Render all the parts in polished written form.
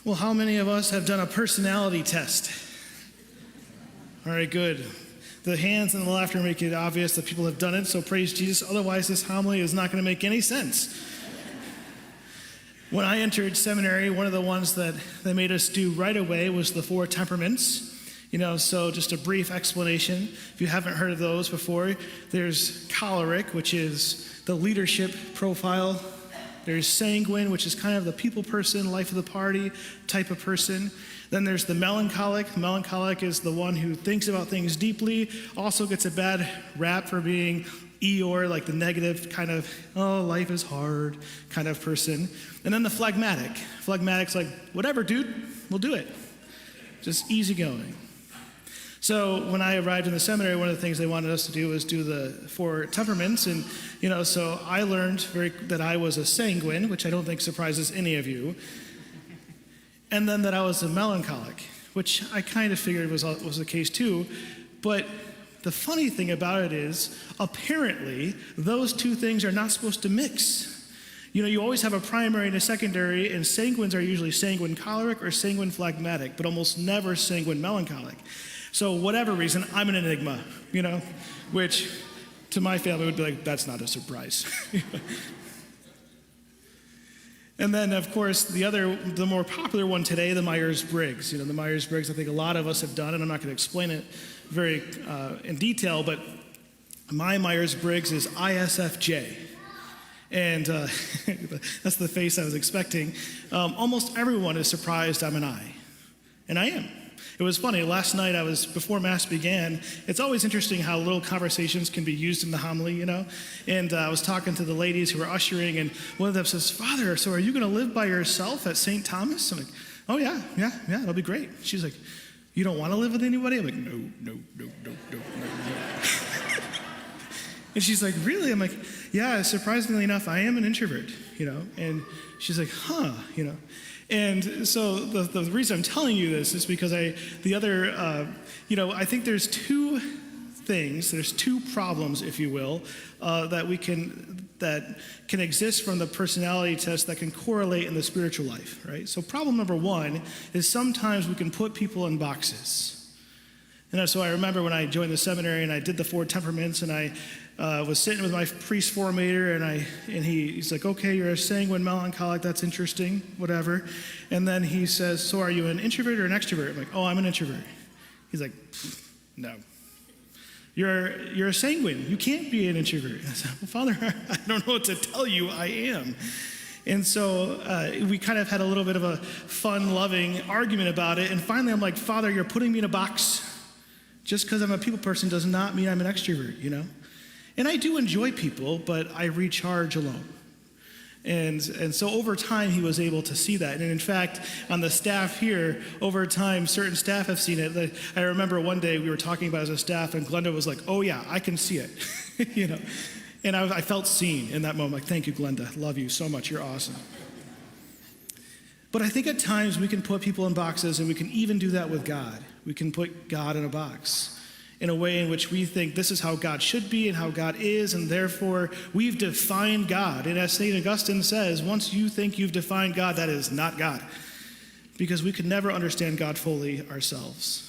Well, how many of us have done a personality test? All right, good. The hands and the laughter make it obvious that people have done it, so praise Jesus. Otherwise, this homily is not going to make any sense. When I entered seminary, one of the ones that they made us do right away was the 4 temperaments. So just a brief explanation. If you haven't heard of those before, there's choleric, which is the leadership profile. There's sanguine, which is kind of the people person, life of the party type of person. Then there's the melancholic. Melancholic is the one who thinks about things deeply, also gets a bad rap for being Eeyore, like the negative kind of, oh, life is hard kind of person. And then the phlegmatic. Phlegmatic's like, whatever, dude, we'll do it. Just easygoing. So when I arrived in the seminary, one of the things they wanted us to do was do the 4 temperaments. And, so I learned that I was a sanguine, which I don't think surprises any of you. And then that I was a melancholic, which I kind of figured was the case too. But the funny thing about it is, apparently, those 2 things are not supposed to mix. You always have a primary and a secondary, and sanguines are usually sanguine choleric or sanguine phlegmatic, but almost never sanguine melancholic. So whatever reason, I'm an enigma, which to my family would be like, that's not a surprise. And then, of course, the more popular one today, the Myers-Briggs. The Myers-Briggs, I think a lot of us have done, and I'm not going to explain it very in detail, but my Myers-Briggs is ISFJ. And that's the face I was expecting. Almost everyone is surprised I'm an I, and I am. It was funny, last night before Mass began, it's always interesting how little conversations can be used in the homily, And I was talking to the ladies who were ushering, and one of them says, Father, so are you going to live by yourself at St. Thomas? I'm like, oh yeah, it'll be great. She's like, you don't want to live with anybody? I'm like, no. And she's like, really? I'm like, yeah, surprisingly enough, I am an introvert, And she's like, huh, And so the reason I'm telling you this is because I think there's 2 things, there's 2 problems, if you will, that can exist from the personality test that can correlate in the spiritual life, right? So problem number 1 is sometimes we can put people in boxes. And so I remember when I joined the seminary and I did the 4 temperaments, and I was sitting with my priest formator, and he's like, okay, you're a sanguine melancholic, that's interesting, whatever. And then he says, so are you an introvert or an extrovert? I'm like, oh, I'm an introvert. He's like, no. You're a sanguine. You can't be an introvert. I said, well, Father, I don't know what to tell you. I am. And so we kind of had a little bit of a fun, loving argument about it. And finally, I'm like, Father, you're putting me in a box. Just because I'm a people person does not mean I'm an extrovert, And I do enjoy people, but I recharge alone. And so over time, he was able to see that. And in fact, on the staff here, over time, certain staff have seen it. I remember one day we were talking about it as a staff, and Glenda was like, oh yeah, I can see it, And I felt seen in that moment. Like, thank you, Glenda. Love you so much. You're awesome. But I think at times we can put people in boxes, and we can even do that with God. We can put God in a box in a way in which we think this is how God should be and how God is, and therefore we've defined God. And as St. Augustine says, once you think you've defined God, that is not God, because we could never understand God fully ourselves.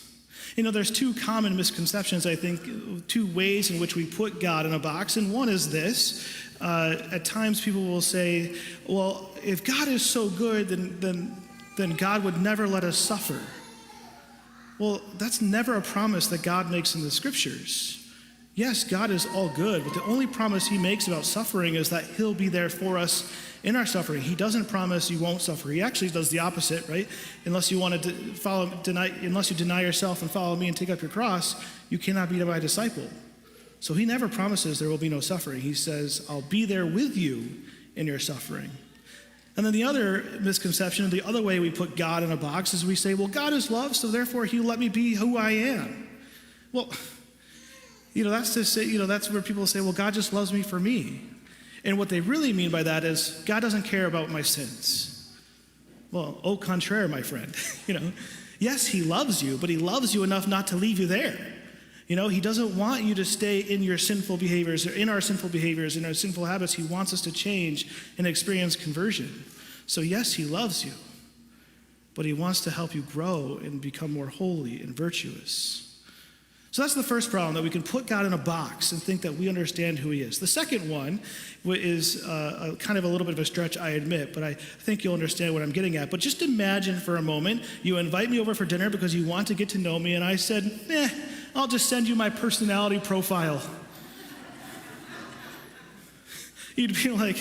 There's 2 common misconceptions, I think, 2 ways in which we put God in a box, and one is this. At times people will say, well, if God is so good, then God would never let us suffer. Well, that's never a promise that God makes in the scriptures. Yes, God is all good, but the only promise he makes about suffering is that he'll be there for us in our suffering. He doesn't promise you won't suffer. He actually does the opposite, right? Unless you deny yourself and follow me and take up your cross, you cannot be my disciple. So he never promises there will be no suffering. He says, I'll be there with you in your suffering. And then the other misconception, the other way we put God in a box, is we say, well, God is love, so therefore he'll let me be who I am. Well, that's to say, that's where people say, well, God just loves me for me. And what they really mean by that is, God doesn't care about my sins. Well, au contraire, my friend. Yes, he loves you, but he loves you enough not to leave you there. He doesn't want you to stay in your sinful behaviors, or in our sinful behaviors, in our sinful habits. He wants us to change and experience conversion. So yes, he loves you. but he wants to help you grow and become more holy and virtuous. So that's the first problem, that we can put God in a box and think that we understand who he is. The second one is kind of a little bit of a stretch, I admit, but I think you'll understand what I'm getting at. But just imagine for a moment, you invite me over for dinner because you want to get to know me, and I said, I'll just send you my personality profile. You'd be like,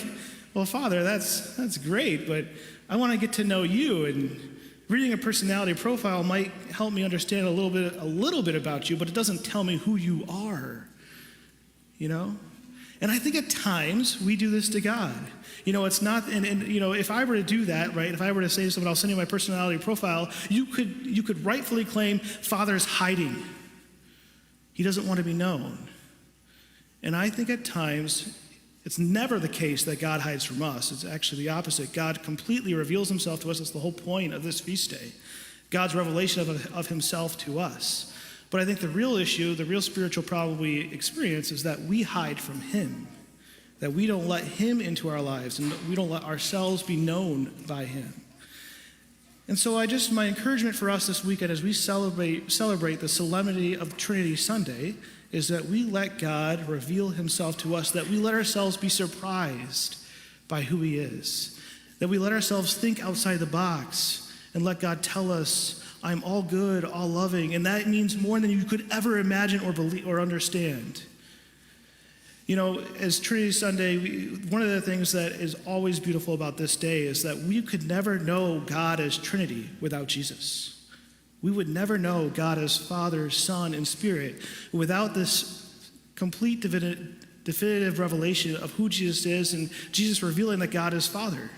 well, Father, that's great, but I want to get to know you, and reading a personality profile might help me understand a little bit about you, but it doesn't tell me who you are, you know? And I think at times we do this to God. You know, it's not, and you know, if I were to do that, right, if I were to say to someone, I'll send you my personality profile, you could rightfully claim Father's hiding. He doesn't want to be known. And I think at times, it's never the case that God hides from us. It's actually the opposite. God completely reveals himself to us. That's the whole point of this feast day. God's revelation of himself to us. But I think the real issue, the real spiritual problem we experience is that we hide from him. That we don't let him into our lives, and we don't let ourselves be known by him. And so my encouragement for us this weekend as we celebrate the solemnity of Trinity Sunday is that we let God reveal himself to us, that we let ourselves be surprised by who he is, that we let ourselves think outside the box and let God tell us, I'm all good, all loving, and that means more than you could ever imagine or believe or understand. You know, as Trinity Sunday, one of the things that is always beautiful about this day is that we could never know God as Trinity without Jesus. We would never know God as Father, Son, and Spirit without this complete definitive revelation of who Jesus is and Jesus revealing that God is Father.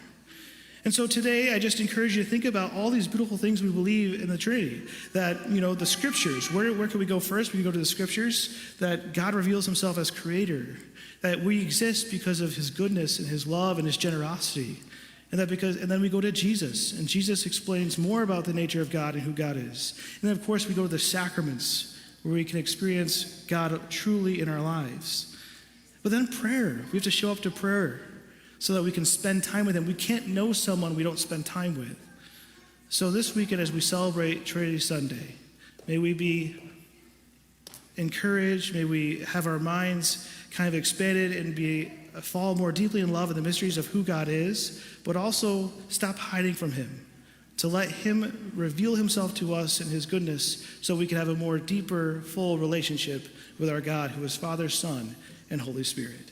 And so today, I just encourage you to think about all these beautiful things we believe in the Trinity. That, you know, the Scriptures, where can we go first? We can go to the Scriptures, that God reveals himself as Creator, that we exist because of his goodness and his love and his generosity. And then we go to Jesus, and Jesus explains more about the nature of God and who God is. And then, of course, we go to the sacraments, where we can experience God truly in our lives. But then prayer. We have to show up to prayer so that we can spend time with him. We can't know someone we don't spend time with. So this weekend, as we celebrate Trinity Sunday, may we be encouraged, may we have our minds kind of expanded and fall more deeply in love with the mysteries of who God is, but also stop hiding from him, to let him reveal himself to us in his goodness so we can have a more deeper, full relationship with our God, who is Father, Son, and Holy Spirit.